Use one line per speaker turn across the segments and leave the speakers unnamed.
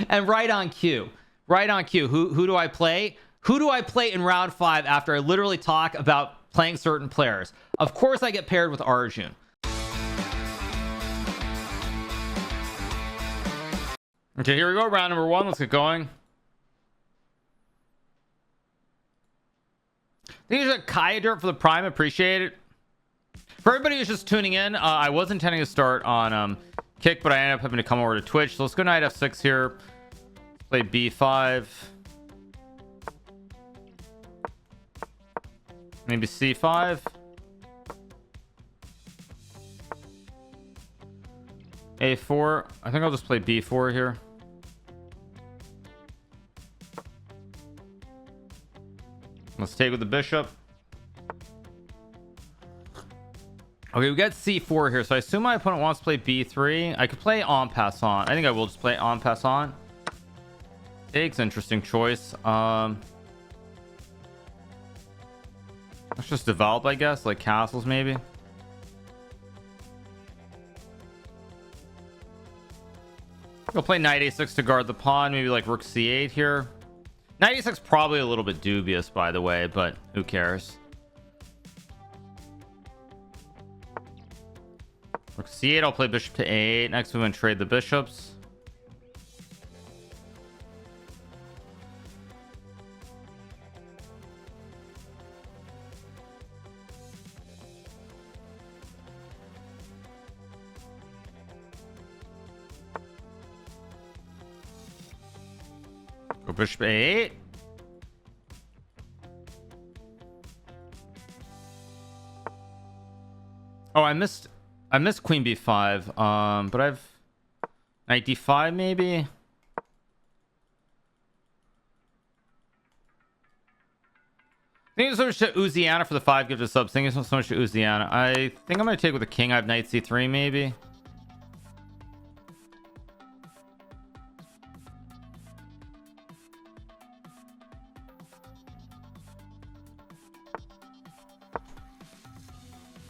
And right on cue. Right on cue. Who do I play? Who do I play in round 5 after I literally talk about playing certain players? Of course I get paired with Arjun. Okay, here we go. Round number 1. Let's get going. Thank you, Kaya Dirt, for the Prime. Appreciate it. For everybody who's just tuning in, I was intending to start on Kick, but I ended up having to come over to Twitch. So let's go knight f6 here. Play b5. Maybe c5. a4. I think I'll just play b4 here. Let's take with the bishop. Okay, we got c4 here, so I assume my opponent wants to play b3. I could play en passant. I think I will just play en passant. Takes, interesting choice. Let's just develop, I guess, like castles maybe. We'll play knight a6 to guard the pawn, maybe like rook c8 here. Knight a6 probably a little bit dubious, by the way, but who cares? Rook c8, I'll play bishop to a8. Next we want to trade the bishops. Go bishop a8. Oh, I missed queen b5. But I've knight d5 maybe. Thank you so much to Uziana for the 5 gifted subs. Thank you so much to Uziana. I think I'm gonna take with the king. I have knight c3 maybe.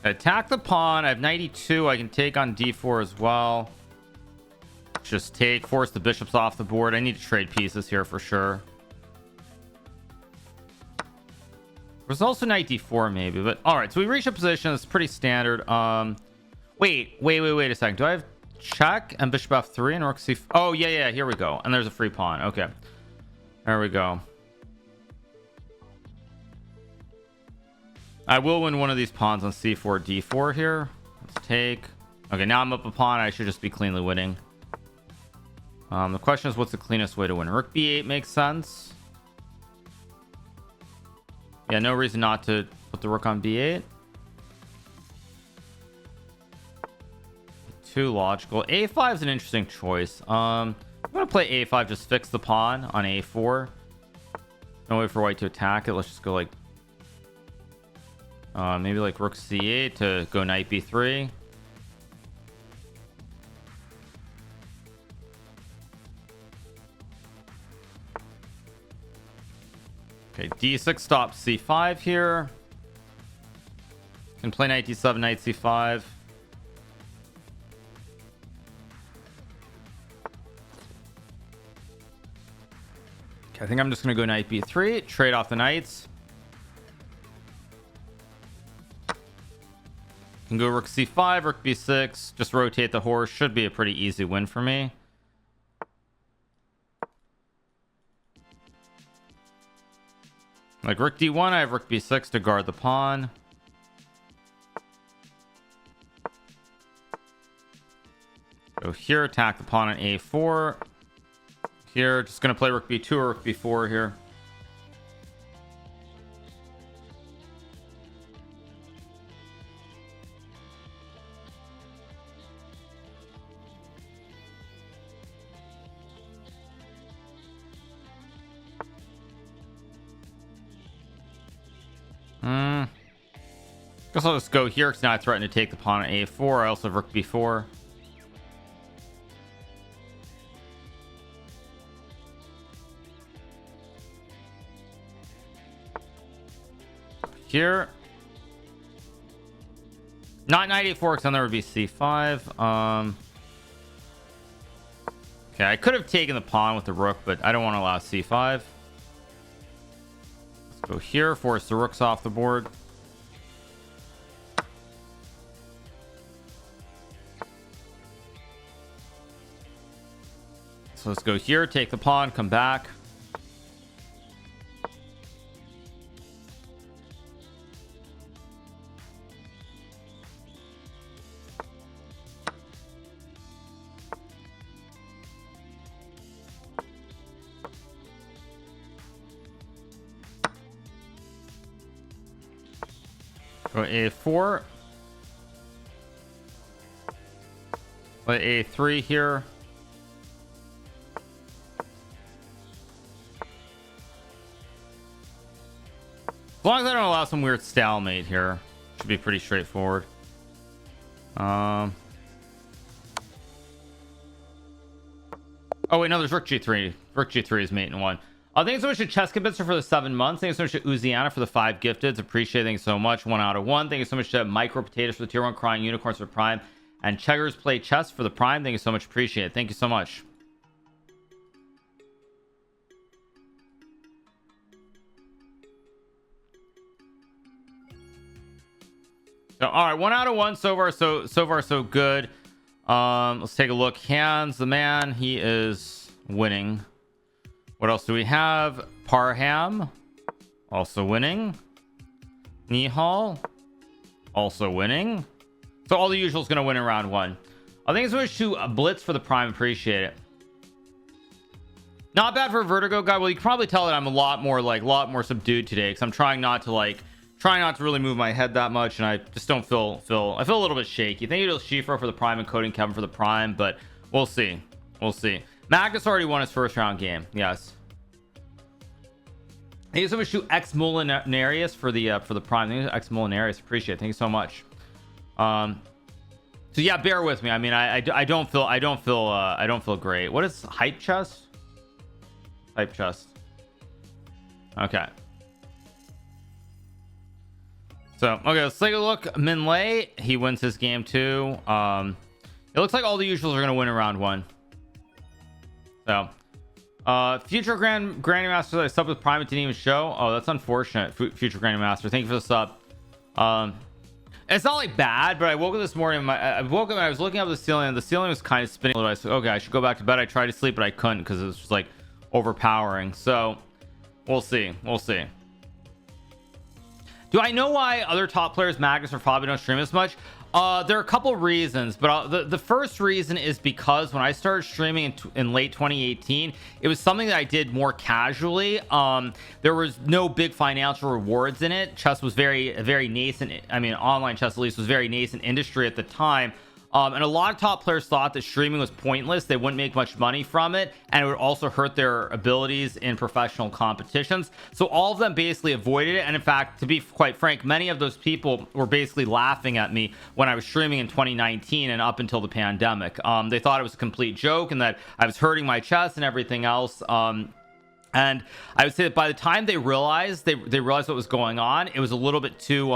Attack the pawn. I have knight e2. I can take on d4 as well. Just take, force the bishops off the board. I need to trade pieces here for sure. There's also knight d4 maybe, but all right, so we reach a position that's pretty standard. Wait a second. Do I have check and bishop f3 and rook c4? Oh yeah, here we go. And there's a free pawn. Okay, there we go. I will win one of these pawns on c4 d4 here. Let's take. Okay, now I'm up a pawn. I should just be cleanly winning. The question is, what's the cleanest way to win? Rook b8 makes sense. Yeah, no reason not to put the rook on b8. Too logical. a5 is an interesting choice. I'm gonna play a5, just fix the pawn on a4. No way for white to attack it. Let's just go like maybe like rook c8 to go knight b3. Okay, d6 stops c5 here. Can play knight d7, knight c5. Okay, I think I'm just gonna go knight b3, trade off the knights. Can go rook c5, rook b6, just rotate the horse. Should be a pretty easy win for me. Like rook d1, I have rook b6 to guard the pawn. Go here, attack the pawn on a4. Here, just gonna play rook b2 or rook b4 here. Guess I'll just go here because now I threaten to take the pawn on a4. I also have rook b4. Here. Not knight a4 because then there would be c5. Okay, I could have taken the pawn with the rook, but I don't want to allow c5. Let's go here, force the rooks off the board. So let's go here, take the pawn, come back. Go a4. Play a3 here. As long as I don't allow some weird stalemate here, should be pretty straightforward. Oh wait, no, there's rook g3. Rook g3 is mate in one. Thank you so much to Chess Kibitzer for the 7 months. Thank you so much to Uziana for the 5 gifteds. Appreciate it. Thank you so much. 1 out of 1. Thank you so much to Micro Potatoes for the tier 1, Crying Unicorns for Prime, and Cheggers Play Chess for the Prime. Thank you so much. Appreciate it. Thank you so much. So, all right, 1 out of 1 so far. So far so good. Let's take a look. Hands the man. He is winning. What else do we have? Parham, also winning. Nihal, also winning. So all the usual is going to win in round 1. I think it's switch to a blitz for the prime. Appreciate it. Not bad for a Vertigo guy. Well, you can probably tell that I'm a lot more subdued today because I'm trying not to really move my head that much, and I just don't feel I feel a little bit shaky. Thank you to Shifra for the prime and Coding Kevin for the prime, but we'll see. Magnus already won his first round game. Yes. Thank you so much to X Molinarius for the prime. Thank you to X Molinarius. Appreciate it. Thank you so much. So yeah, bear with me. I mean, I don't feel great. What is hype chest? Hype chest. Okay. So okay, let's take a look. Min Lei, he wins his game too. It looks like all the usuals are gonna win in round 1. So future Grandmaster that I subbed with Prime, it didn't even show. Oh, that's unfortunate. Future Grandmaster, thank you for the sub. It's not like bad, but I woke up this morning. I woke up and I was looking up at the ceiling, and the ceiling was kind of spinning a little. I said, okay, I should go back to bed. I tried to sleep, but I couldn't because it was just like overpowering. So we'll see. Do I know why other top players, Magnus or Fabi, don't stream as much? There are a couple reasons, but the first reason is because when I started streaming in late 2018, it was something that I did more casually. There was no big financial rewards in it. Chess was very nascent. I mean, online chess at least was very nascent industry at the time. And a lot of top players thought that streaming was pointless. They wouldn't make much money from it, and it would also hurt their abilities in professional competitions. So all of them basically avoided it. And in fact, to be quite frank, many of those people were basically laughing at me when I was streaming in 2019 and up until the pandemic. They thought it was a complete joke and that I was hurting my chest and everything else. And I would say that by the time they realized what was going on, it was a little bit too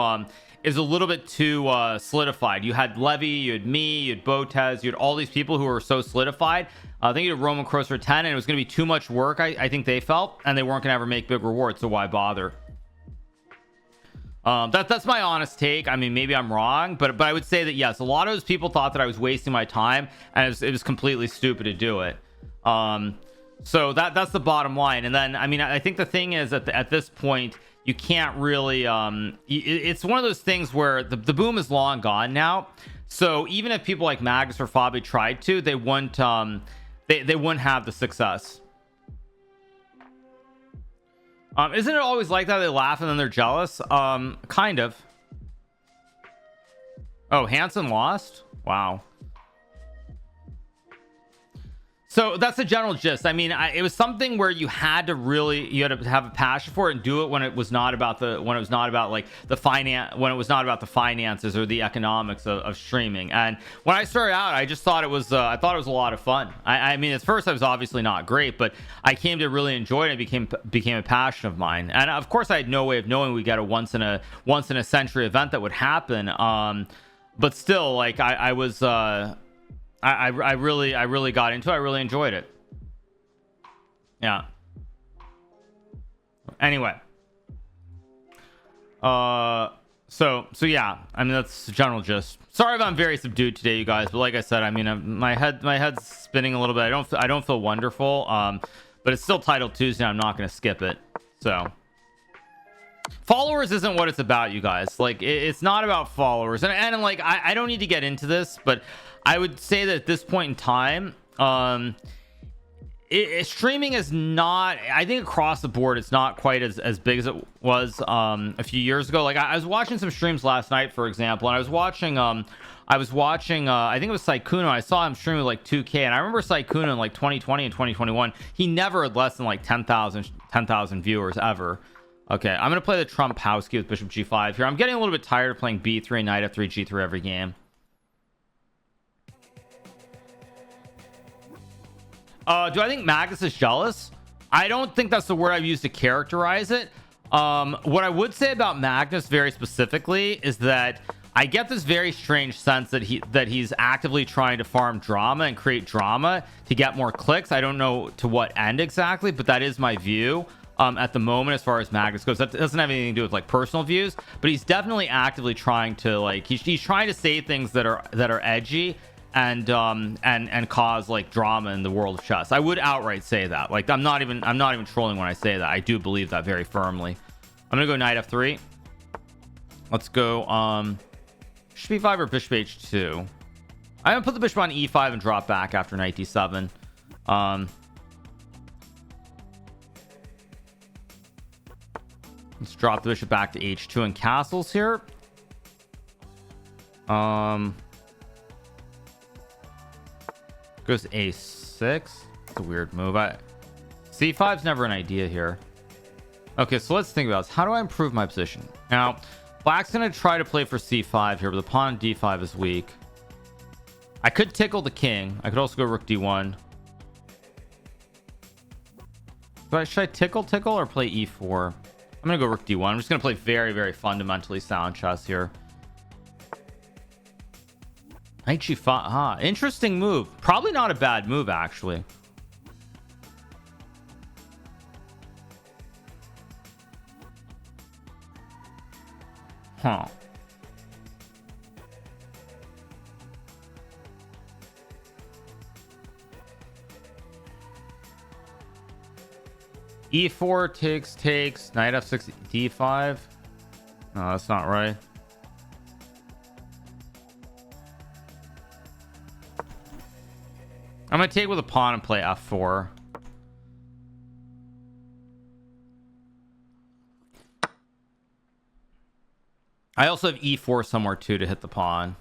solidified. You had Levy, you had me, you had Botez, you had all these people who were so solidified. I think you had Roman Cross for 10, and it was going to be too much work, I think they felt, and they weren't going to ever make big rewards, so why bother? That's my honest take. I mean, maybe I'm wrong, but I would say that yes, a lot of those people thought that I was wasting my time, and it was completely stupid to do it. So that's the bottom line. And then I mean, I think the thing is at this point, you can't really it's one of those things where the boom is long gone now. So even if people like Magus or Fabi tried to, they wouldn't have the success. Isn't it always like that? They laugh and then they're jealous. Kind of. Oh, Hansen lost. Wow. So that's the general gist. I mean, it was something where you had to have a passion for it and do it when it was not about the finances or the economics of streaming. And when I started out, I just thought it was a lot of fun. I mean, at first I was obviously not great, but I came to really enjoy it. It became a passion of mine. And of course, I had no way of knowing we got a once in a century event that would happen. But still, like I was I really got into it. I really enjoyed it. Yeah. Anyway. So yeah, I mean, that's the general gist. Sorry if I'm very subdued today, you guys, but like I said, I mean, my head's spinning a little bit. I don't feel wonderful. But it's still Title Tuesday. I'm not going to skip it. So followers isn't what it's about, you guys. Like, it's not about followers, and like, I don't need to get into this, but I would say that at this point in time, streaming is not, I think across the board it's not quite as big as it was a few years ago. Like, I was watching some streams last night, for example, and I was watching I think it was Sykkuno. I saw him streaming like 2K, and I remember Sykkuno in like 2020 and 2021, he never had less than like 10,000 viewers ever. Okay, I'm gonna play the Trump house key with Bishop G5 here. I'm getting a little bit tired of playing B3, Knight F3, G3 every game. Do I think Magnus is jealous? I don't think that's the word I've used to characterize it. What I would say about Magnus very specifically is that I get this very strange sense that he's actively trying to farm drama and create drama to get more clicks. I don't know to what end exactly, but that is my view at the moment as far as Magnus goes. That doesn't have anything to do with like personal views, but he's definitely actively trying to, like, he's trying to say things that are edgy and cause like drama in the world of chess. I would outright say that. Like, I'm not even trolling when I say that. I do believe that very firmly. I'm gonna go Knight F3. Let's go Bishop E5 or Bishop H2. I'm gonna put the bishop on E5 and drop back after Knight D7. Let's drop the bishop back to H2 and castles here. Goes A6. It's a weird move. C5's never an idea here. Okay, so let's think about this. How do I improve my position? Now, Black's gonna try to play for C5 here, but the pawn on D5 is weak. I could tickle the king. I could also go Rook D1. Should I tickle or play E4? I'm gonna go Rook D1. I'm just gonna play very, very fundamentally sound chess here. Knight G5. Interesting move. Probably not a bad move, actually. Huh. E4 takes Knight F6 D5. No, that's not right. I'm gonna take with a pawn and play F4. I also have E4 somewhere too to hit the pawn.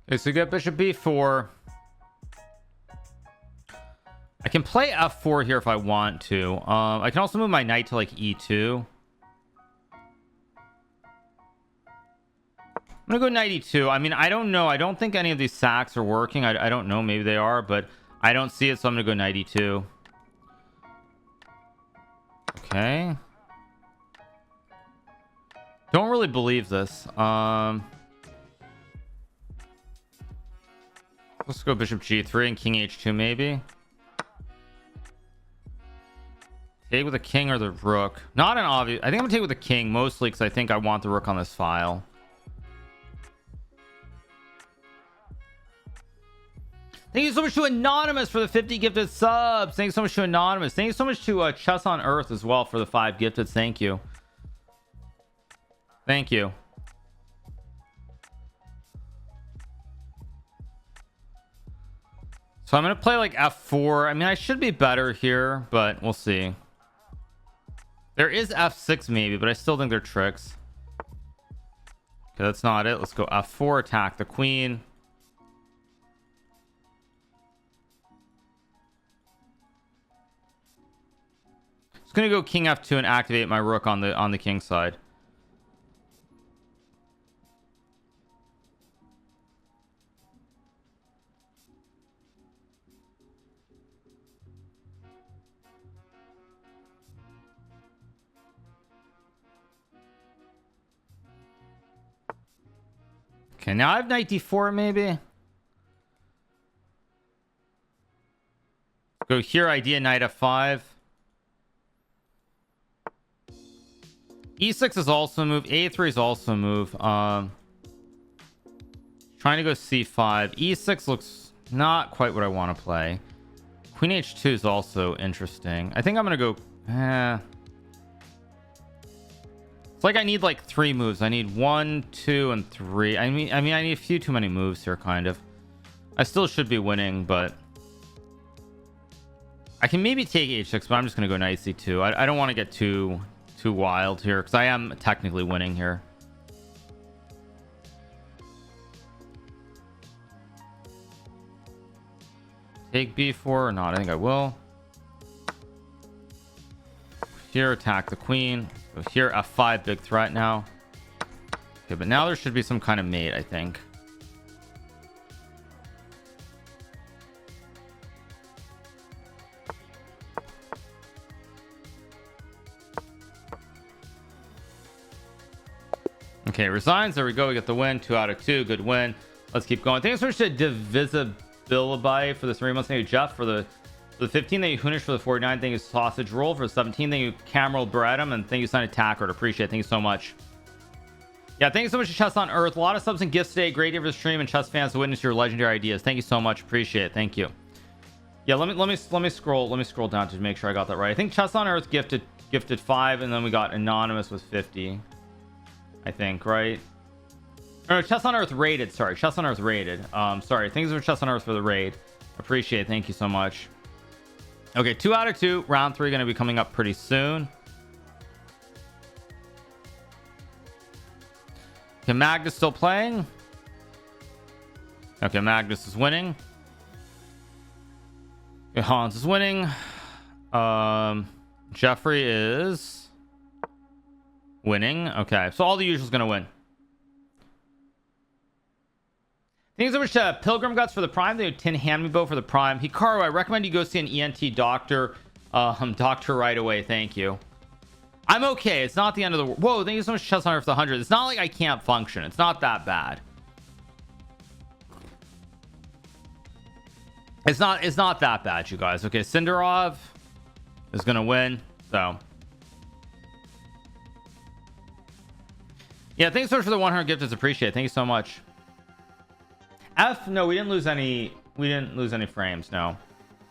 Okay, so we get bishop b4. I can play f4 here if I want to. I can also move my knight to like e2. I'm gonna go knight e2. I mean, I don't know. I don't think any of these sacks are working. I don't know. Maybe they are, but I don't see it, so I'm gonna go knight e2. Okay. Don't really believe this. Let's go bishop g3 and king h2 maybe. Take with the king or the rook. Not an obvious. I think I'm gonna take with the king mostly because I think I want the rook on this file. Thank you so much to Anonymous for the 50 gifted subs. Thank you so much to Anonymous. Thank you so much to Chess on Earth as well for the 5 gifted. Thank you. Thank you. So I'm going to play like f4. I mean, I should be better here, but we'll see. There is f6 maybe, but I still think they're tricks. Okay, that's not it. Let's go f4, attack the queen. Just gonna go king f2 and activate my rook on the king side. Okay, now I have knight d4 maybe. Go here, idea knight f5. e6 is also a move. a3 is also a move. Trying to go c5. e6 looks not quite what I want to play. Queen h2 is also interesting. I think I'm gonna go it's like I need like 3 moves. I need 1, 2, and 3. I mean I need a few too many moves here, kind of. I still should be winning, but I can maybe take h6, but I'm just gonna go knight c2. I don't want to get too wild here because I am technically winning here. Take b4 or not? I think I will. Here, attack the queen. So here, f5, big threat now. Okay, but now there should be some kind of mate, I think. Okay, resigns. There we go. We get the win. 2 out of 2. Good win. Let's keep going. Thanks so much to Divisibility for the 3 months. Thank you, Jeff, for the 15. Thank you, Hoonish, for the 49. Thank you, Sausage Roll, for the 17. Thank you, Cameral Bradham, and thank you, Sunny Tackard. Appreciate it. Thank you so much. Yeah, thank you so much to Chess on Earth. A lot of subs and gifts today. Great day for the stream and chess fans to witness your legendary ideas. Thank you so much. Appreciate it. Thank you. Yeah, let me scroll down to make sure I got that right. I think Chess on Earth gifted 5, and then we got Anonymous with 50. I think, right? No, Chess on Earth rated. Sorry, Chess on Earth rated. Sorry, thanks for Chess on Earth for the raid. Appreciate it. Thank you so much. Okay, 2 out of 2. Round 3 going to be coming up pretty soon. Okay, Magnus still playing. Okay, Magnus is winning. Okay, Hans is winning. Jeffrey is winning. Okay, so all the usual's going to win. Thanks so much to Pilgrim Guts for the Prime. Thank you, Tin Hanmibo for the Prime. Hikaru, I recommend you go see an ENT doctor. Doctor right away. Thank you. I'm okay. It's not the end of the world. Whoa, thank you so much, Chess Hunter, for the 100. It's not like I can't function. It's not that bad. It's not that bad, you guys. Okay, Sindarov is gonna win. So yeah, thanks so much for the 100 gift. It's appreciated. Thank you so much. No, we didn't lose any frames. No.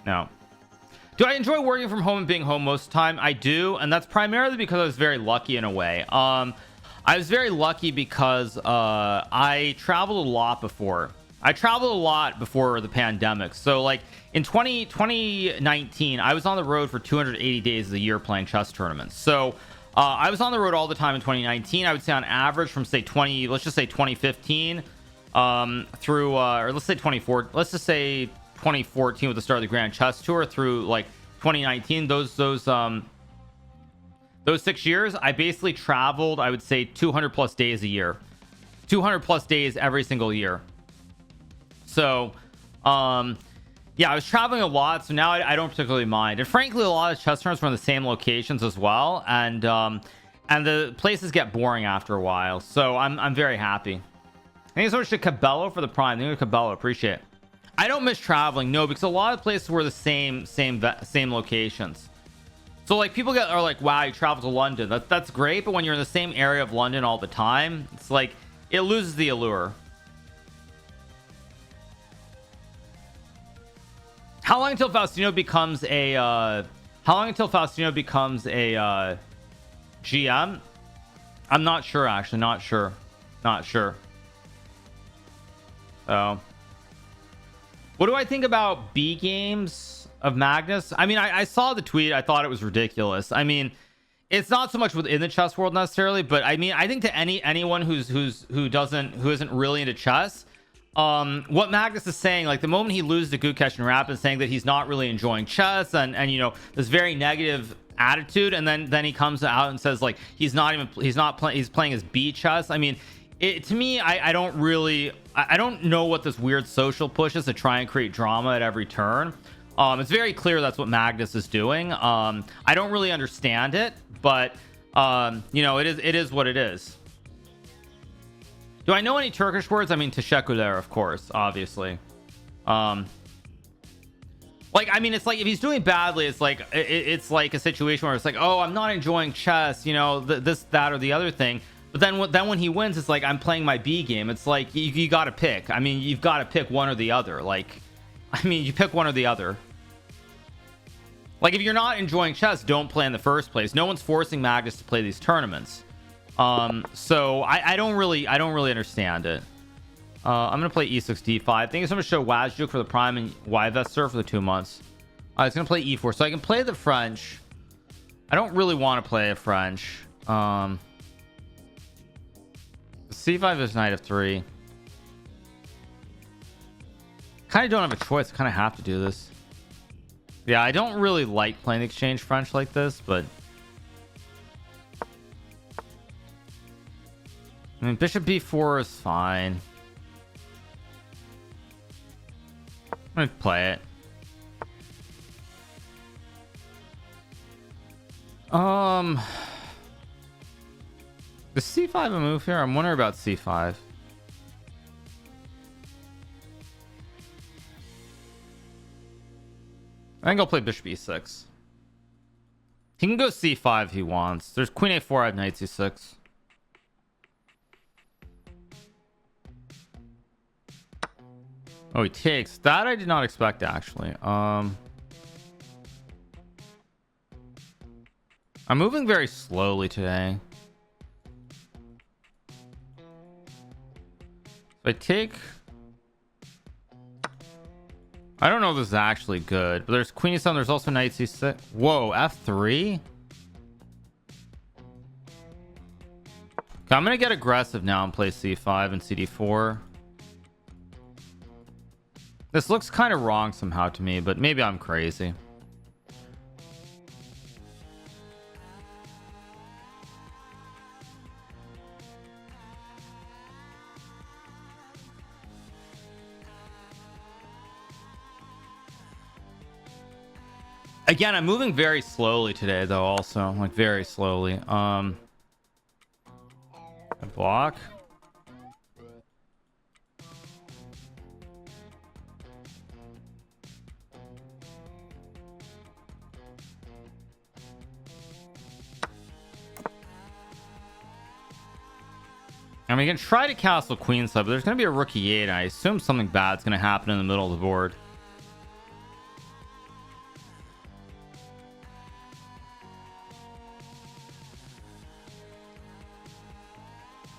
Do I enjoy working from home and being home most of the time? I do, and that's primarily because I was very lucky in a way. I was very lucky because I traveled a lot before. I traveled a lot before the pandemic. So like in 2019, I was on the road for 280 days of the year playing chess tournaments. So I was on the road all the time in 2019. I would say on average from say 2015 through or let's say 2014 with the start of the Grand Chess Tour through like 2019. Those 6 years, I basically traveled, I would say 200 plus days a year, 200 plus days every single year. So yeah, I was traveling a lot, so now I don't particularly mind. And frankly, a lot of chess tournaments were in the same locations as well, and the places get boring after a while. So I'm very happy. Thank you so much to Cabello for the Prime. Thank you, Cabello. Appreciate it. I don't miss traveling, no, because a lot of places were the same locations. So like people are like, wow, you travel to London. That's great, but when you're in the same area of London all the time, it's like it loses the allure. How long until Faustino becomes a GM? I'm not sure, actually. Not sure. So what do I think about B games of Magnus? I mean, I saw the tweet. I thought it was ridiculous. I mean, It's not so much within the chess world necessarily, but I mean, I think to anyone who isn't really into chess, what Magnus is saying, like the moment he loses to Gukesh and Rapid, saying that he's not really enjoying chess, and you know, this very negative attitude, and then he comes out and says like he's playing his B chess. I mean, to me, I don't know what this weird social push is to try and create drama at every turn. It's very clear that's what Magnus is doing. I don't really understand it, but you know, it is what it is. Do I know any Turkish words? I mean, teşekkürler, of course, obviously. Like, I mean, it's like if he's doing badly, it's like it's like a situation where it's like, oh, I'm not enjoying chess, you know, this, that, or the other thing. But then when he wins, it's like I'm playing my B game. It's like you got to pick. I mean, you've got to pick one or the other. Like, I mean, you pick one or the other. Like, if you're not enjoying chess, don't play in the first place. No one's forcing Magnus to play these tournaments. So I don't really understand it. I'm gonna play e6 d5. Thank you so much to Wazjuk for the prime and Yvester for the 2 months. It's gonna play e4, so I can play the French. I don't really want to play a French. c5 is knight f3. Kind of don't have a choice. I kind of have to do this. Yeah, I don't really like playing the exchange French like this, but I mean, bishop b4 is fine. I'm gonna play it. Is c5 a move here? I'm wondering about c5. I think I'll play bishop e6. He can go c5 if he wants. There's queen a4. I have knight c6. Oh, he takes. That I did not expect, actually. I'm moving very slowly today. If I take... I don't know if this is actually good, but there's queen e7. There's also knight c6. Whoa, f3? Okay, I'm gonna get aggressive now and play c5 and cd4. This looks kind of wrong somehow to me, but maybe I'm crazy. Again, I'm moving very slowly today, though, also. Like, very slowly. I block. I mean, you can try to castle queenside, but there's going to be a rook e8. And I assume something bad's going to happen in the middle of the board.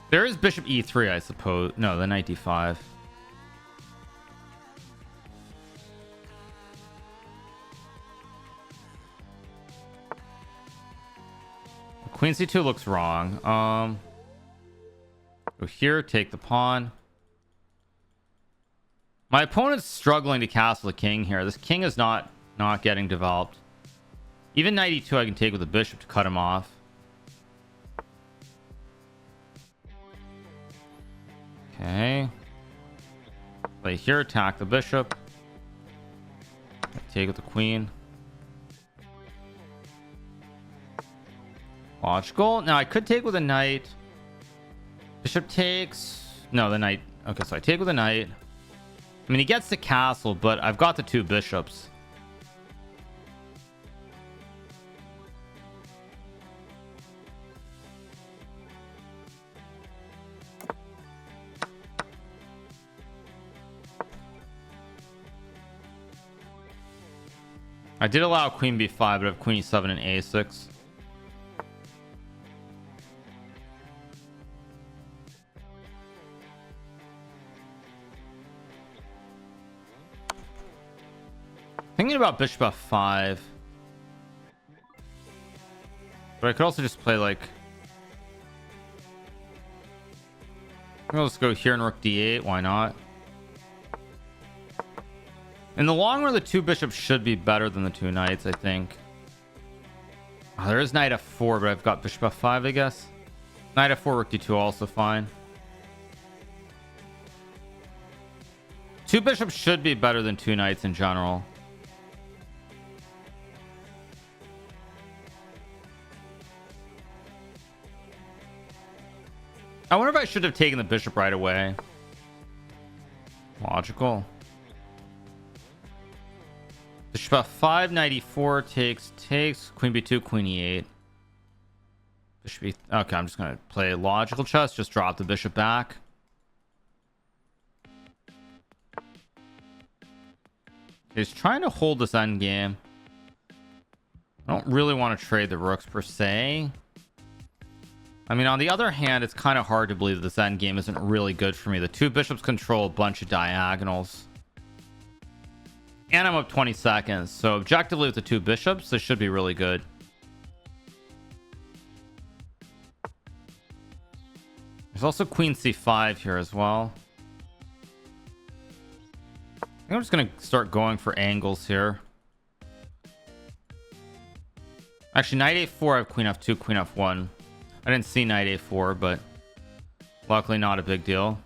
There is bishop e3, I suppose. No, the knight d5. Queen c2 looks wrong. Go here, take the pawn. My opponent's struggling to castle the king here. This king is not getting developed. Even knight e2 I can take with the bishop to cut him off. Okay. Play here, attack the bishop. Take with the queen. Logical. Now I could take with a knight. Bishop takes. No, the knight. Okay, so I take with a knight. I mean, he gets the castle, but I've got the two bishops. I did allow queen b5, but I have queen e7 and a6. Thinking about bishop f5. Do But I could also just play like, let's go here and rook d8. Why not? In the long run, the 2 bishops should be better than the 2 knights, I think. Oh, there is knight f4, but I've got bishop f5, I guess. Knight f4, rook d2, also fine. 2 bishops should be better than 2 knights in general. I wonder if I should have taken the bishop right away. Logical. Bishop f5, knight e4, takes, queen b2, queen e8. Bishop e... Okay, I'm just gonna play logical chess, just drop the bishop back. He's trying to hold this endgame. I don't really want to trade the rooks per se. I mean, on the other hand, it's kind of hard to believe that this endgame isn't really good for me. The 2 bishops control a bunch of diagonals. And I'm up 20 seconds. So objectively with the 2 bishops, this should be really good. There's also queen c5 here as well. I think I'm just going to start going for angles here. Actually, knight a4, I have queen f2, queen f1. I didn't see knight a4, but luckily not a big deal.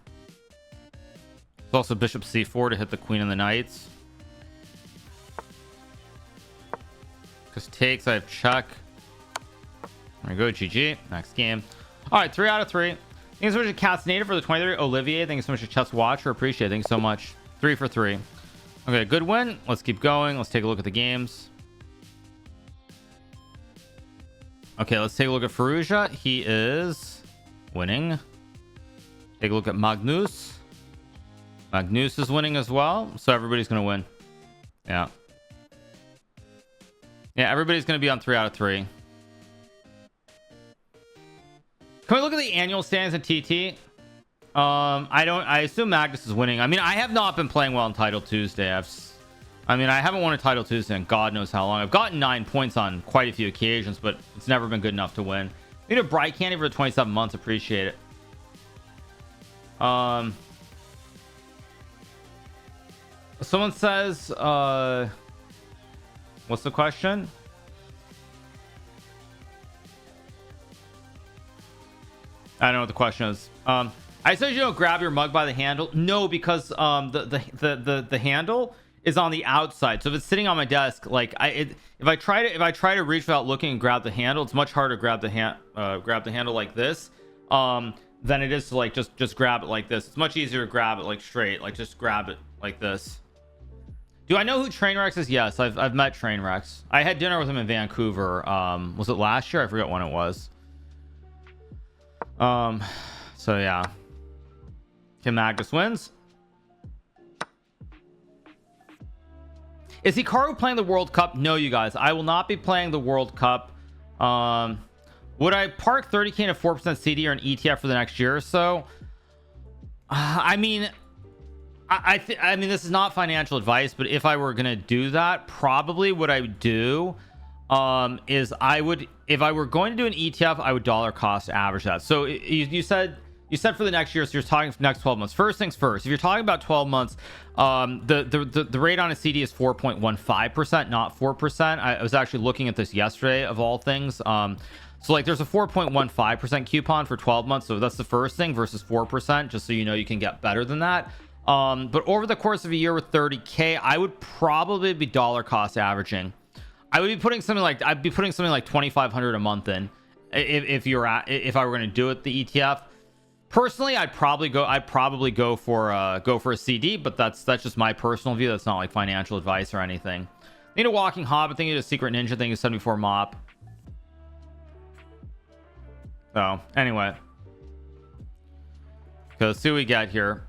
There's also bishop c4 to hit the queen and the knights. Because takes, I have check. There we go, GG. Next game. All right, 3 out of 3. Thanks so much to Cats Native for the 23. Olivier, thank you so much to Chess Watcher. Appreciate it. Thank you so much. 3 for 3. Okay, good win. Let's keep going. Let's take a look at the games. Okay, let's take a look at Faruja. He is winning. Take a look at Magnus. Magnus is winning as well. So everybody's going to win. Yeah. Yeah, everybody's going to be on 3 out of 3. Can we look at the annual standings at TT? I assume Magnus is winning. I mean, I have not been playing well on Title Tuesday. I haven't won a Title Tuesday in God knows how long. I've gotten 9 points on quite a few occasions, but it's never been good enough to win. Need a Bright Candy for the 27 months. Appreciate it. Someone says, what's the question? I don't know what the question is. I said you don't grab your mug by the handle. No, because the handle is on the outside. So if it's sitting on my desk, like if I try to reach without looking and grab the handle, it's much harder to grab the handle like this than it is to like just grab it like this. It's much easier to grab it like straight, like just grab it like this. Do I know who Trainwreck is? Yes, I've met Trainwreck. I had dinner with him in Vancouver. Was it last year? I forget when it was. So yeah. Kim Magnus wins. Is Hikaru playing the World Cup? No, you guys, I will not be playing the World Cup. Would I park 30k in a 4% CD or an ETF for the next year or so? I mean, I mean, this is not financial advice, but if I were gonna do that, probably what I would do is if I were going to do an ETF, I would dollar cost average that. So you said for the next year, so you're talking for the next 12 months. First things first, if you're talking about 12 months, the rate on a CD is 4.15%, not 4%. I was actually looking at this yesterday of all things. So like there's a 4.15% coupon for 12 months. So that's the first thing versus 4%, just so you know you can get better than that. But over the course of a year with 30k, I would probably be dollar cost averaging. I'd be putting something like 2,500 a month in if I were going to do it, the ETF. Personally, I'd probably go for a CD, but that's just my personal view. That's not like financial advice or anything. Need a Walking Hobbit thing, need a Secret Ninja thing, 74 mop. So anyway, okay, let's see what we get here.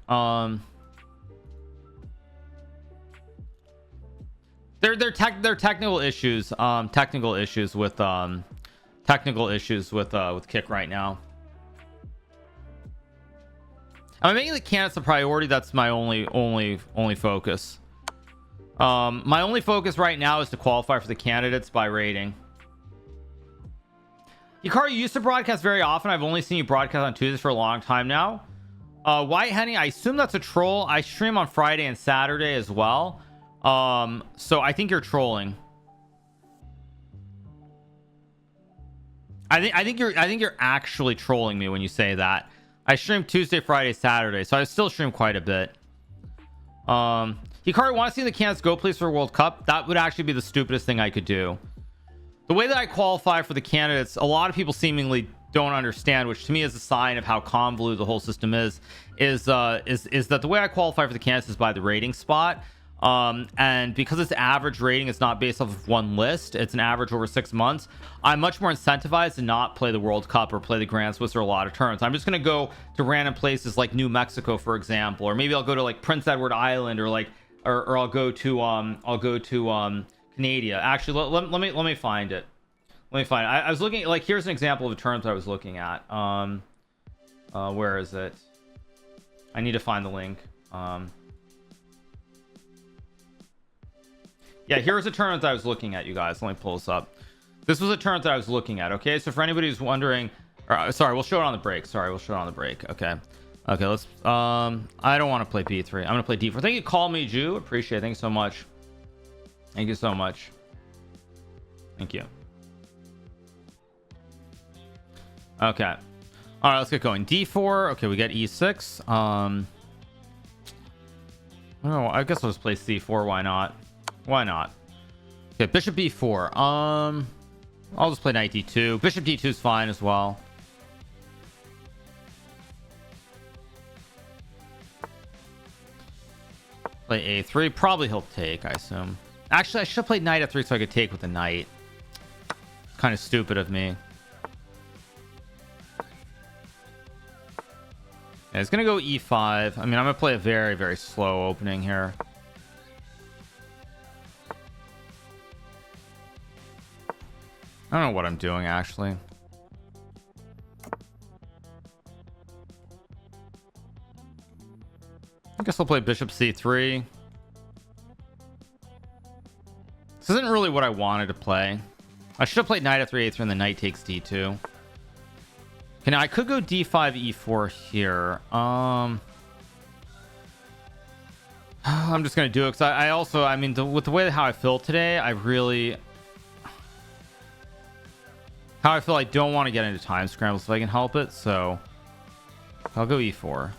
They're technical issues. Technical issues with Kick right now. I'm making the candidates a priority. That's my only focus. My only focus right now is to qualify for the candidates by rating. Hikaru, you used to broadcast very often. I've only seen you broadcast on Tuesdays for a long time now. White Henny, I assume that's a troll. I stream on Friday and Saturday as well. So I think you're trolling. I think you're actually trolling me when you say that. I stream Tuesday, Friday, Saturday, so I still stream quite a bit. Hikaru, want to see the Candidates go please for World Cup? That would actually be the stupidest thing I could do. The way that I qualify for the candidates, a lot of people seemingly don't understand, which to me is a sign of how convoluted the whole system is that the way I qualify for the candidates is by the rating spot. And because it's average rating, it's not based off of one list, it's an average over 6 months. I'm much more incentivized to not play the World Cup or play the Grand Swiss or a lot of turns. I'm just going to go to random places like New Mexico, for example, or maybe I'll go to like Prince Edward Island, or like or I'll go to Canada. Actually, let me find it. I was looking, like, here's an example of the terms I was looking at. Where is it? I need to find the link. Yeah, here's the terms I was looking at, you guys. Let me pull this up. This was the terms that I was looking at. Okay, so for anybody who's wondering, or sorry, we'll show it on the break. Okay, let's I don't want to play B3. I'm gonna play D4. Thank you, Call Me Jew. Appreciate it. Thank you so much. Thank you so much. Thank you. Okay, all right, let's get going. D4. Okay, we get E6. Oh, I guess I'll just play C4. Why not? Okay, bishop B4. I'll just play knight D2. Bishop D2 is fine as well. Play A3. Probably he'll take, I assume. Actually, I should have played knight F3 so I could take with the knight. Kind of stupid of me. Yeah, it's gonna go E5. I mean, I'm gonna play a very, very slow opening here. I don't know what I'm doing, actually. I guess I'll play bishop C3. This isn't really what I wanted to play. I should have played knight F3, A3, and the knight takes D2. Okay, now I could go D5, E4 here. I'm just gonna do it because I also, I mean, with the way how I feel today, I don't want to get into time scrambles if I can help it, so I'll go E4.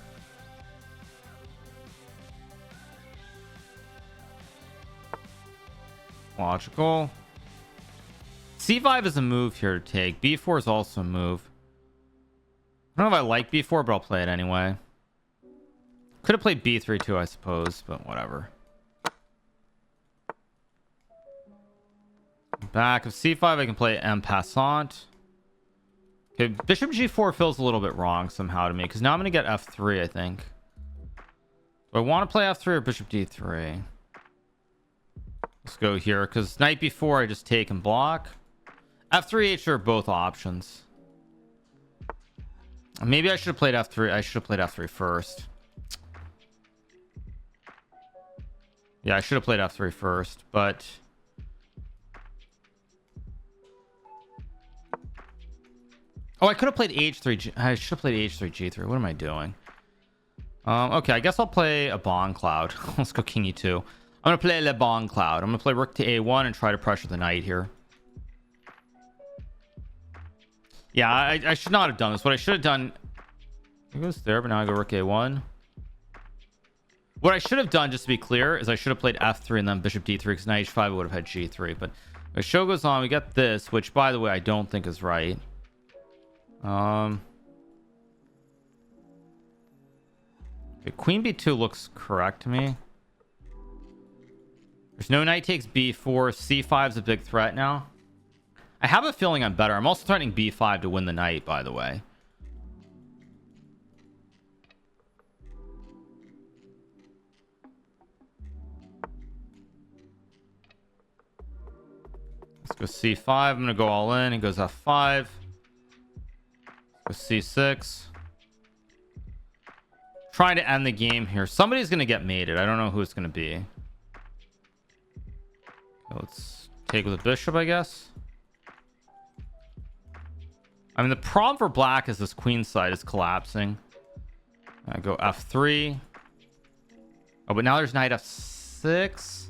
Logical. C5 is a move here to take. B4 is also a move. I don't know if I like B4, but I'll play it anyway. Could have played B3 too, I suppose, but whatever. Back of C5, I can play en passant. Okay, bishop G4 feels a little bit wrong somehow to me, because now I'm going to get F3, I think. Do I want to play F3 or bishop D3? Let's go here, because knight B4, I just take and block. F3, H3 are both options. Maybe I should have played F3. I should have played F3 first. Yeah, I should have played F3 first, but... Oh, I could have played H3. I should have played H3, G3. What am I doing? Okay, I guess I'll play a Bond Cloud. Let's go King E2. I'm going to play Le Bond Cloud. I'm going to play Rook to A1 and try to pressure the knight here. Yeah, I should not have done this. What I should have done... It goes there, but now I go Rook A1. What I should have done, just to be clear, is I should have played F3 and then Bishop D3, because knight H5 I would have had G3. But the show goes on. We get this, which, by the way, I don't think is right. Okay, Queen B2 looks correct to me. There's no knight takes B4. C5 is a big threat now. I have a feeling I'm better. I'm also threatening B5 to win the knight, by the way. Let's go C5. I'm going to go all in. He goes F5. Let's go C6. Trying to end the game here. Somebody's going to get mated. I don't know who it's going to be. Let's take with a bishop, I guess. I mean, the problem for black is this queen side is collapsing. I go f3. Oh, but now there's knight f6.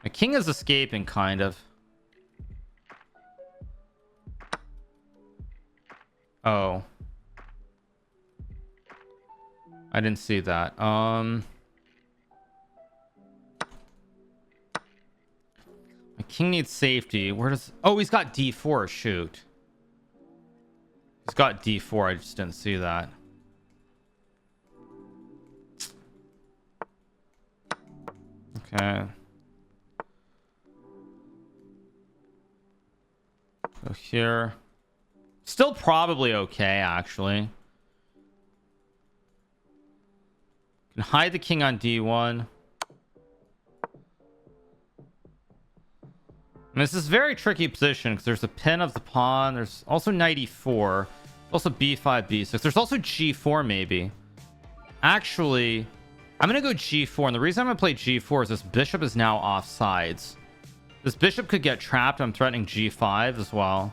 The king is escaping, kind of. Oh. I didn't see that. My king needs safety. Where does... Oh, he's got d4. Shoot. He's got d4. I just didn't see that. Okay. So here. Still probably okay, actually. Can hide the king on d1. And this is a very tricky position because there's a pin of the pawn. There's also knight e4. Also b5, b6. There's also g4 maybe. Actually, I'm going to go g4. And the reason I'm going to play g4 is this bishop is now off sides. This bishop could get trapped. I'm threatening g5 as well.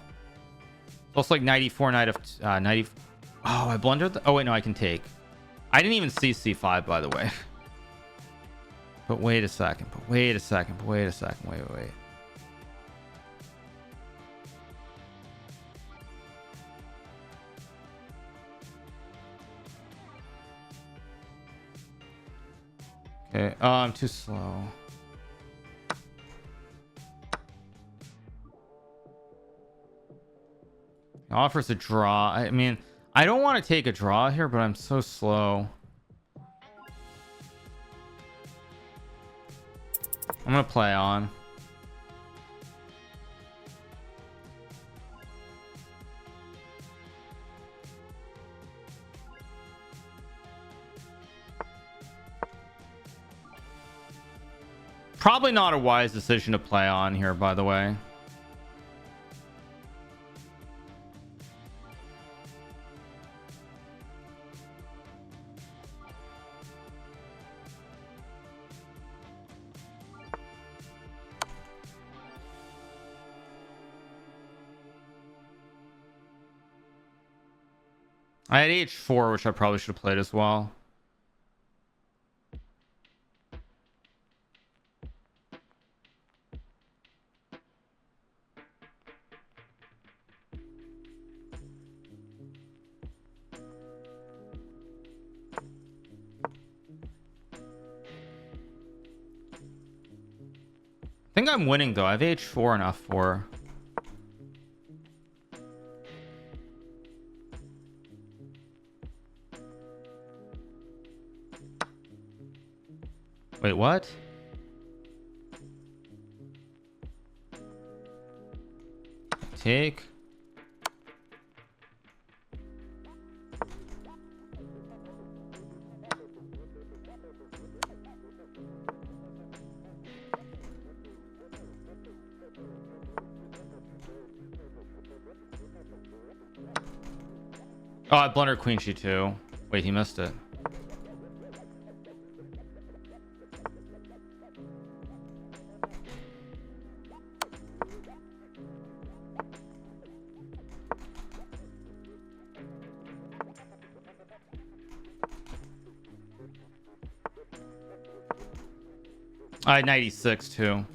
It's also like knight e4, knight of... knight e... Oh, I blundered. Oh, wait, no, I can take. I didn't even see c5, by the way. But wait a second. But wait a second. But wait a second. Wait. Okay, I'm too slow. He offers a draw. I mean, I don't want to take a draw here, but I'm so slow. I'm gonna play on. Probably not a wise decision to play on here, by the way. I had h4, which I probably should have played as well. I think I'm winning though. I have h4 and f4. Wait, what? Take. Oh, I blundered queen g2. Wait, he missed it. I had 96 too.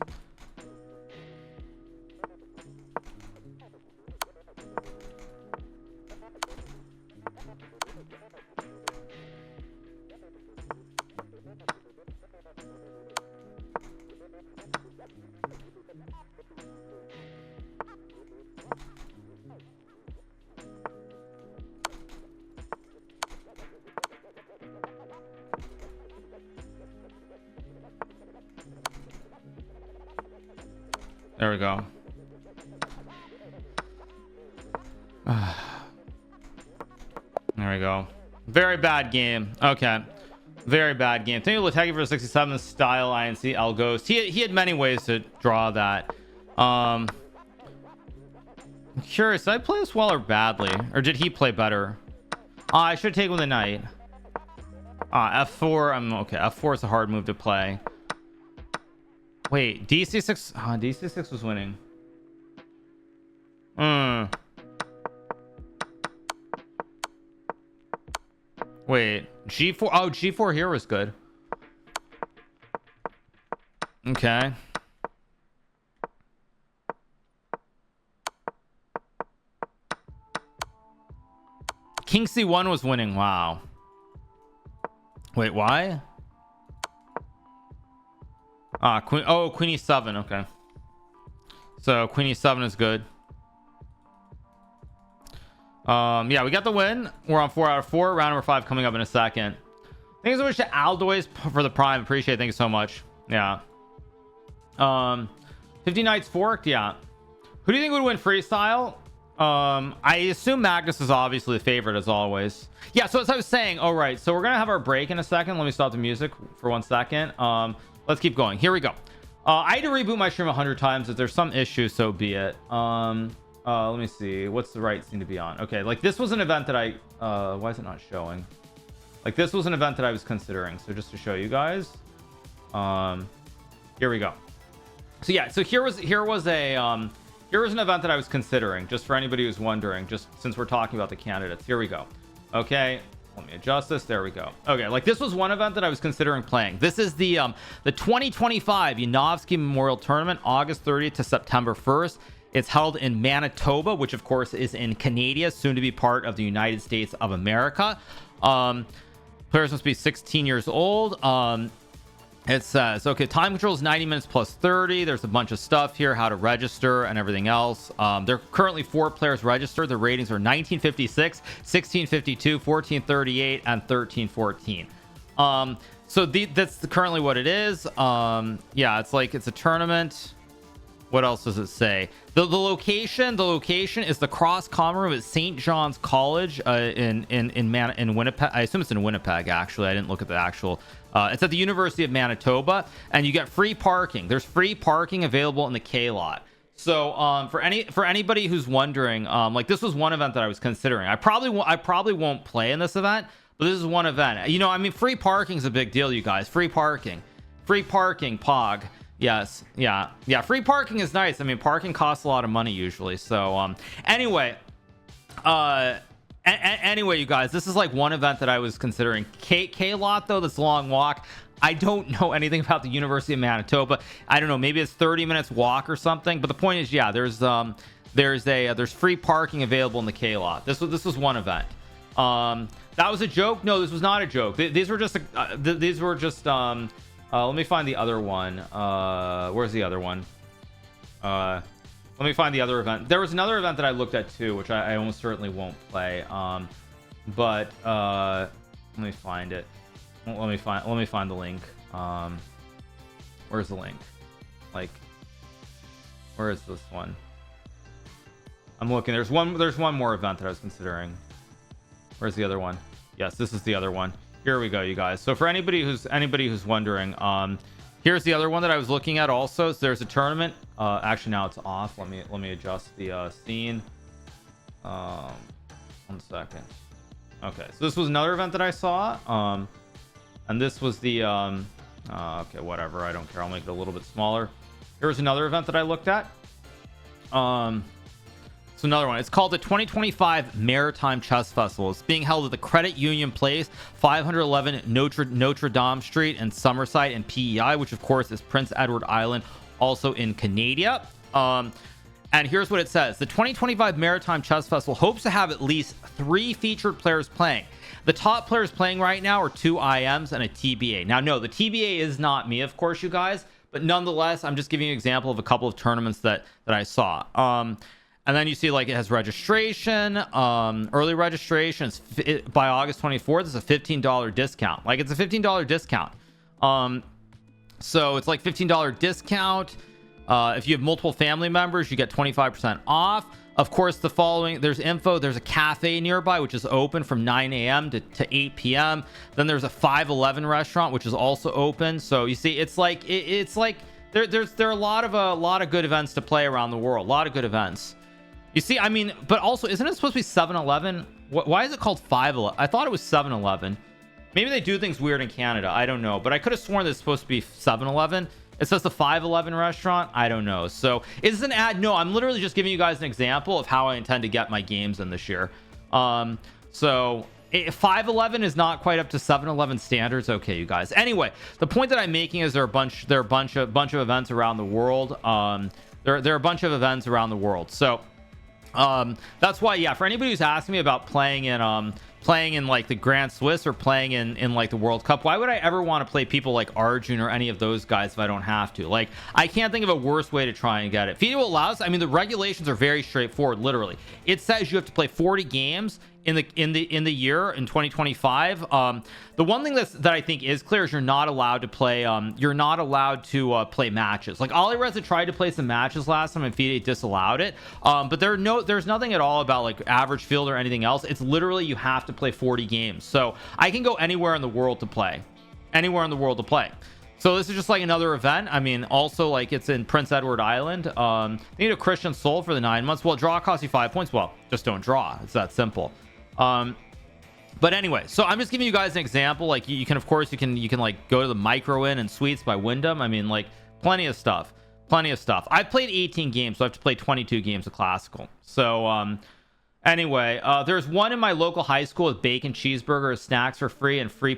There we go. There we go. Very bad game. Okay. Very bad game. Thank you, Lategi, for 67 style INC L Ghost. He had many ways to draw that. I'm curious, did I play this well or badly? Or did he play better? I should take with a knight. F4. I'm okay. F4 is a hard move to play. Wait, DC6. DC6 was winning. Wait, G4. Oh, G4 here was good. Okay. King C1 was winning. Wow. Wait, why? Queen. Oh, Queen E7. Okay. So Queen E7 is good. Yeah, we got the win. We're on 4 out of 4. Round number 5 coming up in a second. Thanks so much to Aldoys for the prime. Appreciate it. Thank you so much. Yeah. 50 Knights forked. Yeah. Who do you think would win freestyle? I assume Magnus is obviously the favorite as always. Yeah, so as I was saying, all right, so we're gonna have our break in a second. Let me stop the music for 1 second. Let's keep going. Here we go. I had to reboot my stream 100 times. If there's some issue, so be it. Let me see, what's the right scene to be on? Okay, like this was an event that I why is it not showing? Like this was an event that I was considering, so just to show you guys, here we go. So yeah, so here was an event that I was considering, just for anybody who's wondering, just since we're talking about the candidates. Here we go. Okay, let me adjust this. There we go. Okay, like this was one event that I was considering playing. This is the 2025 Yanovsky Memorial Tournament, August 30th to September 1st. It's held in Manitoba, which of course is in Canada, soon to be part of the United States of America. Players must be 16 years old. It says, okay, time control is 90 minutes plus 30. There's a bunch of stuff here, how to register and everything else. There are currently 4 players registered. Their ratings are 1956, 1652, 1438, and 1314. So that's currently what it is. Yeah, it's a tournament. What else does it say? The location is the cross common room at St. John's College in Winnipeg. I assume it's in Winnipeg, actually. I didn't look at the actual. It's at the University of Manitoba, and you get free parking. There's free parking available in the K lot. So for anybody who's wondering, like this was one event that I was considering. I probably won't play in this event, but this is one event. You know, I mean, free parking is a big deal, you guys. Free parking, Pog. Yes, yeah, free parking is nice. I mean, parking costs a lot of money usually. So anyway, anyway, you guys, this is like one event that I was considering. K lot though, this long walk, I don't know anything about the University of Manitoba. I don't know, maybe it's 30 minutes walk or something, but the point is, yeah, there's free parking available in the K lot. This was one event. That was a joke. No, this was not a joke. These were just let me find the other one. Where's the other one? Let me find the other event. There was another event that I looked at too, which I almost certainly won't play. But let me find it. Let me find the link. Where's the link? Like, where is this one? I'm looking. There's one more event that I was considering. Where's the other one? Yes, this is the other one. Here we go, you guys. So for anybody who's wondering, here's the other one that I was looking at also. So there's a tournament. Actually, now it's off. Let me adjust the scene. 1 second. Okay, so this was another event that I saw. And this was the okay, whatever. I don't care. I'll make it a little bit smaller. Here's another event that I looked at. So another one. It's called the 2025 Maritime Chess Festival. It's being held at the Credit Union Place, 511 Notre Dame Street in Summerside and PEI, which of course is Prince Edward Island, also in Canada. And here's what it says. The 2025 Maritime Chess Festival hopes to have at least 3 featured players playing. The top players playing right now are 2 IMs and a TBA. Now, no, the TBA is not me, of course, you guys, but nonetheless, I'm just giving you an example of a couple of tournaments that I saw. And then you see like it has registration, early registration. By August 24th, it's a $15 discount. Like it's a $15 discount. So it's like $15 discount. If you have multiple family members, you get 25% off. Of course, the following, there's info. There's a cafe nearby, which is open from 9 a.m. to 8 p.m. Then there's a 511 restaurant, which is also open. So you see, it's like there are a lot of good events to play around the world. A lot of good events. You see, I mean, but also, isn't it supposed to be 7-Eleven? Why is it called 5-11? I thought it was 7-Eleven. Maybe they do things weird in Canada. I don't know. But I could have sworn that it's supposed to be 7-Eleven. It says the 511 restaurant. I don't know. So is an ad? No, I'm literally just giving you guys an example of how I intend to get my games in this year. So 511 is not quite up to 711 standards. Okay, you guys. Anyway, the point that I'm making is there are a bunch of events around the world. There are a bunch of events around the world. So that's why, yeah, for anybody who's asking me about playing in like the Grand Swiss or playing in like the World Cup, why would I ever want to play people like Arjun or any of those guys if I don't have to? Like, I can't think of a worse way to try and get it. FIDE allows, I mean, the regulations are very straightforward. Literally, it says you have to play 40 games in the year in 2025. The one thing that I think is clear is you're not allowed to play play matches. Like Alireza tried to play some matches last time and FIDE disallowed it, but there's nothing at all about like average field or anything else. It's literally you have to play 40 games. So I can go anywhere in the world to play, so this is just like another event. I mean, also, like, it's in Prince Edward Island. They need a Christian soul for the 9 months. Well, draw costs you 5 points. Well, just don't draw. It's that simple. But anyway, so I'm just giving you guys an example. Like, you can, of course, you can like go to the Micro Inn and Suites by Wyndham. I mean, like, plenty of stuff. I've played 18 games, so I have to play 22 games of Classical. So anyway, there's one in my local high school with bacon cheeseburger, snacks for free, and free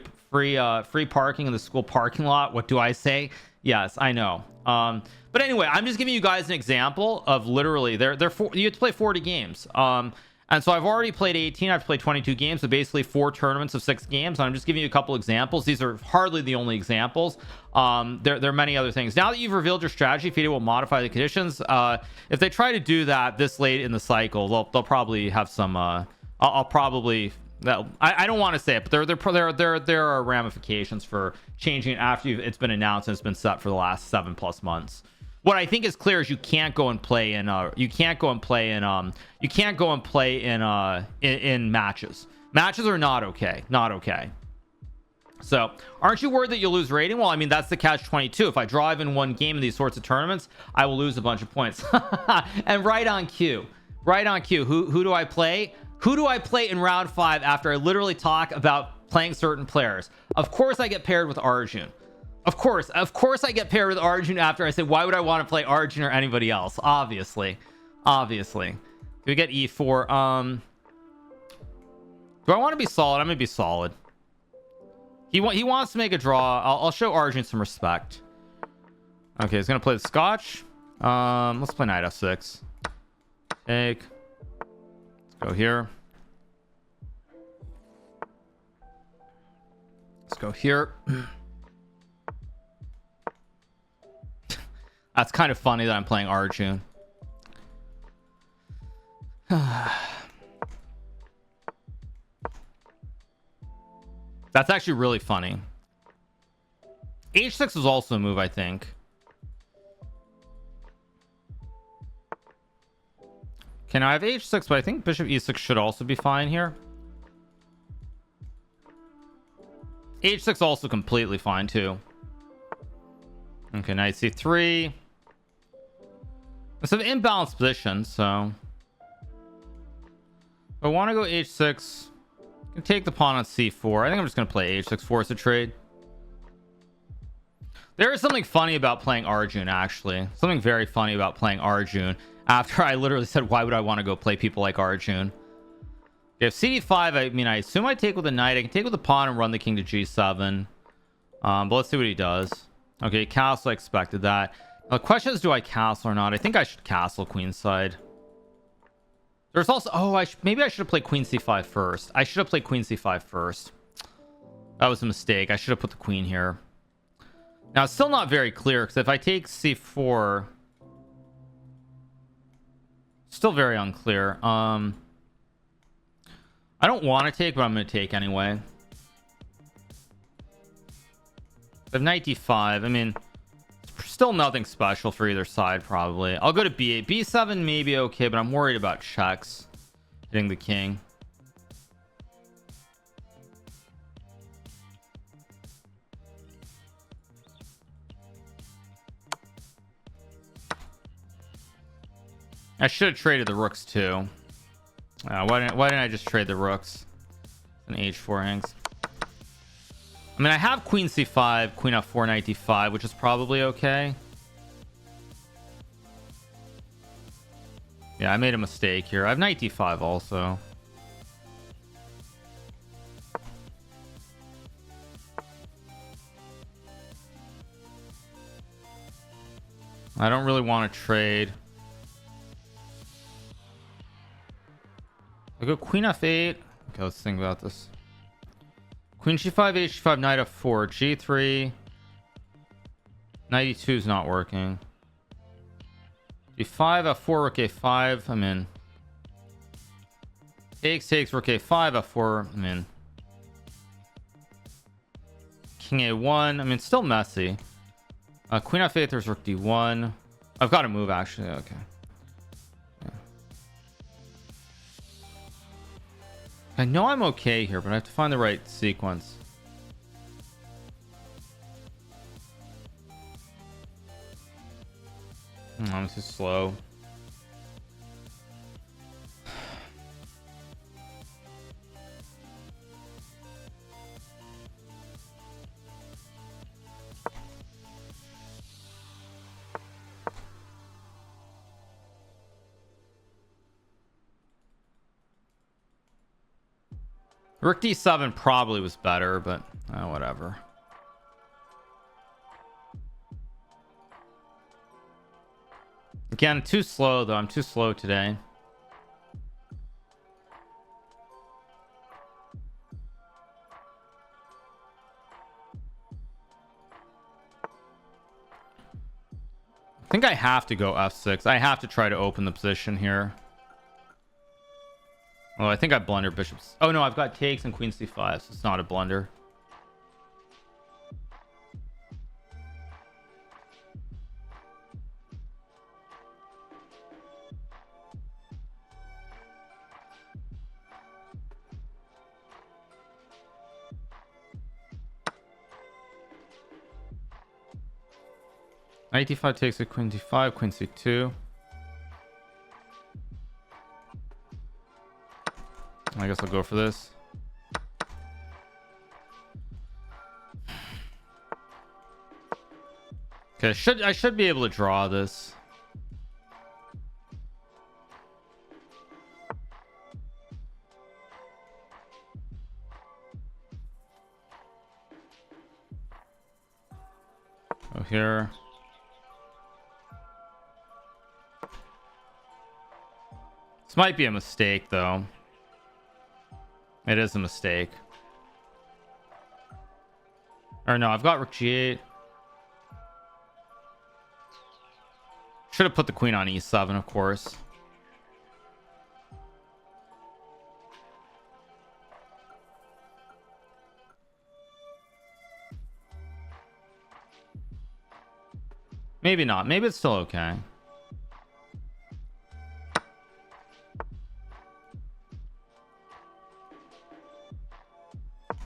parking in the school parking lot. What do I say? Yes, I know. But anyway, I'm just giving you guys an example of literally you have to play 40 games. And so I've already played 18. I've played 22 games, so basically 4 tournaments of 6 games. And I'm just giving you a couple examples. These are hardly the only examples. There are many other things. Now that you've revealed your strategy, FIDE will modify the conditions. If they try to do that this late in the cycle, they'll probably have some. I don't want to say it, but there are ramifications for changing it after it's been announced and it's been set for the last 7+ months. What I think is clear is you can't go and play in matches. Matches are not okay. So aren't you worried that you'll lose rating? Well, I mean, that's the catch-22. If I draw even one game in these sorts of tournaments, I will lose a bunch of points. And right on cue, who do I play in round 5 after I literally talk about playing certain players? Of course I get paired with Arjun. Of course I get paired with Arjun after I say, why would I want to play Arjun or anybody else? Obviously. Do we get E4? Do I want to be solid? I'm gonna be solid. He wants to make a draw. I'll show Arjun some respect. Okay, he's gonna play the Scotch. Let's play knight f6. Take. Let's go here. That's kind of funny that I'm playing Arjun. That's actually really funny. H6 is also a move, I think. Can I have H6? But I think Bishop E6 should also be fine here. H6 also completely fine too. Okay, knight C3. It's an imbalanced position, so I want to go H6. I can take the pawn on C4. I think I'm just going to play H6, force a trade. There is something funny about playing Arjun, actually. Something very funny about playing Arjun after I literally said, why would I want to go play people like Arjun? If CD5, I mean, I assume I take with a knight. I can take with a pawn and run the king to G7. But let's see what he does. Okay, castle. I expected that. Now, the question is, do I castle or not? I think I should castle queenside. There's also, maybe I should have played queen c5 first. That was a mistake. I should have put the queen here. Now it's still not very clear, because if I take c4, still very unclear. I don't want to take, but I'm going to take anyway. I have knight d5. I mean, still nothing special for either side, probably. I'll go to b8. b7 may be okay, but I'm worried about checks hitting the king. I should have traded the rooks too. Why didn't I just trade the rooks? An h4 hangs. I mean, I have queen c5, queen f4, knight d5, which is probably okay. Yeah, I made a mistake here. I have knight d5 also. I don't really want to trade. I go queen f8. Okay, let's think about this. Queen g5, h5, knight f4, g3. Knight e2 is not working. g5, f4, rook a5. I'm in. Takes, rook a5, f4. I'm in. King a1. I mean, still messy. Queen f8. There's rook d1. I've got to move actually. Okay. Yeah. I know I'm okay here, but I have to find the right sequence. I'm too slow. Rook d7 probably was better, but whatever. Again, too slow though. I'm too slow today. I think I have to go f6. I have to try to open the position here. Oh, I think I blundered bishops. Oh no, I've got takes and queen c5, so it's not a blunder. Knight d5 takes a queen d5, queen c2. I guess I'll go for this. Okay, I should be able to draw this. Go here. This might be a mistake though. It is a mistake. Or no, I've got rook g8. Should have put the queen on e7, of course. Maybe not. Maybe it's still okay.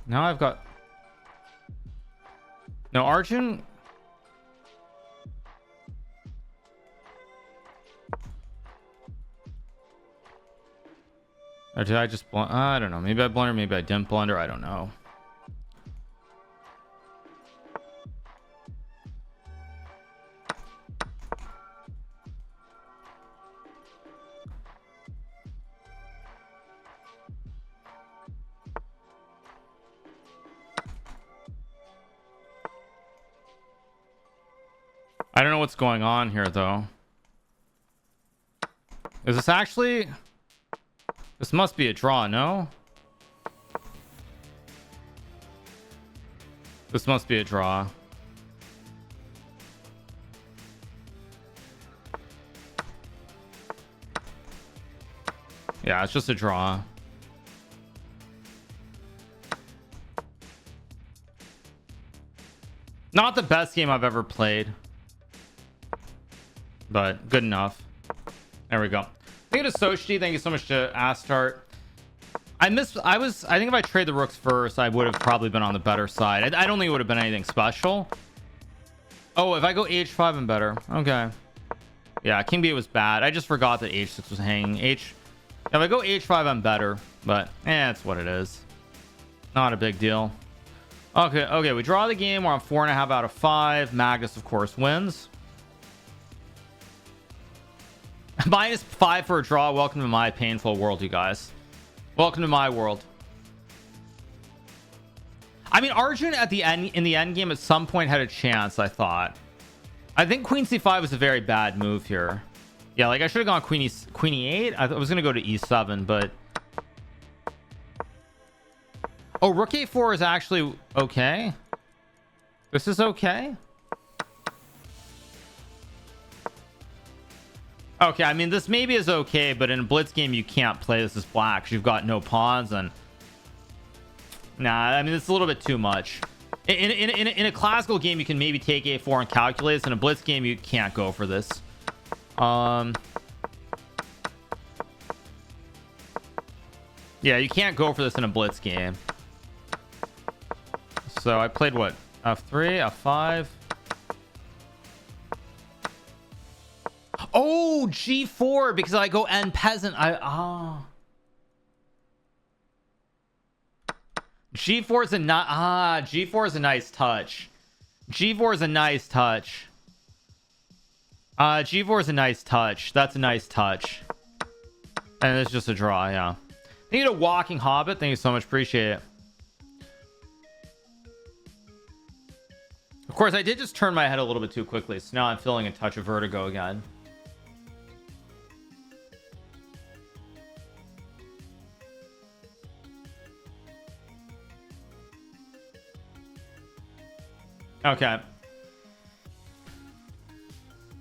Now I've got... No, Arjun... Or did I just blunder? I don't know. Maybe I blunder. Maybe I didn't blunder. I don't know. I don't know what's going on here, though. Is this actually... This must be a draw, no? This must be a draw. Yeah, it's just a draw. Not the best game I've ever played, but good enough. There we go. Thank you to Sochi. Thank you so much to Astart. I think if I trade the rooks first, I would have probably been on the better side. I don't think it would have been anything special. Oh, if I go h5, I'm better. Okay. Yeah, king b8 was bad. I just forgot that h6 was hanging. If I go h5, I'm better. But, it's what it is. Not a big deal. Okay, we draw the game. We're on 4.5 out of 5. Magnus, of course, wins. -5 for a draw. Welcome to my painful world, you guys. Welcome to my world. I mean, Arjun at the end, in the end game, at some point had a chance, I thought. I think queen c5 was a very bad move here. Yeah, like I should have gone queen e8. I was gonna go to e7, but oh, rook a4 is actually okay. This is okay. Okay, I mean this maybe is okay, but in a blitz game you can't play this as black because you've got no pawns. And nah, I mean it's a little bit too much. In a classical game you can maybe take a4 and calculate this. In a blitz game you can't go for this. Yeah, you can't go for this in a blitz game. So I played what, f3, f5. Oh, g4 because I go n peasant. G4 is a G4 is a nice touch. G4 is a nice touch. G4 is a nice touch. That's a nice touch. And it's just a draw, yeah. Thank you to Walking Hobbit. Thank you so much. Appreciate it. Of course, I did just turn my head a little bit too quickly, so now I'm feeling a touch of vertigo again. Okay.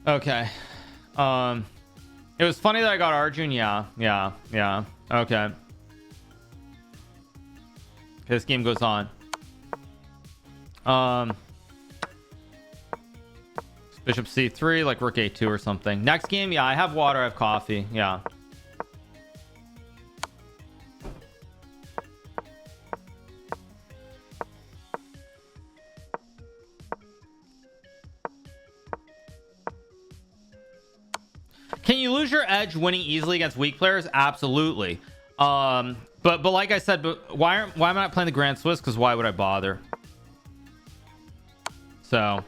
Okay. It was funny that I got Arjun. Yeah. Okay. This game goes on. Bishop c3, like rook a2 or something. Next game, yeah, I have water, I have coffee. Yeah. Can you lose your edge winning easily against weak players? Absolutely. But like I said, but why am I not playing the Grand Swiss? Because why would I bother? So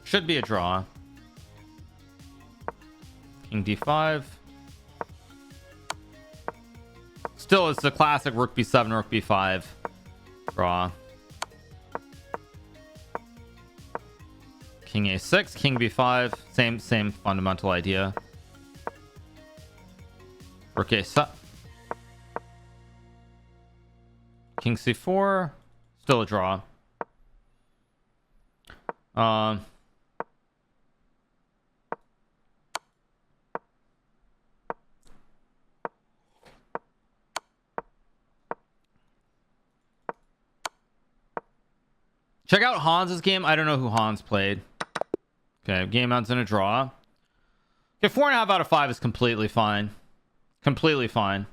should be a draw. King d5. Still, it's the classic rook b7, rook b5 draw. King a6, king b5, same fundamental idea. Rook a7, king c4, still a draw. Check out Hans's game. I don't know who Hans played. Okay, game ends in a draw. Okay, 4.5 out of 5 is completely fine. Completely fine.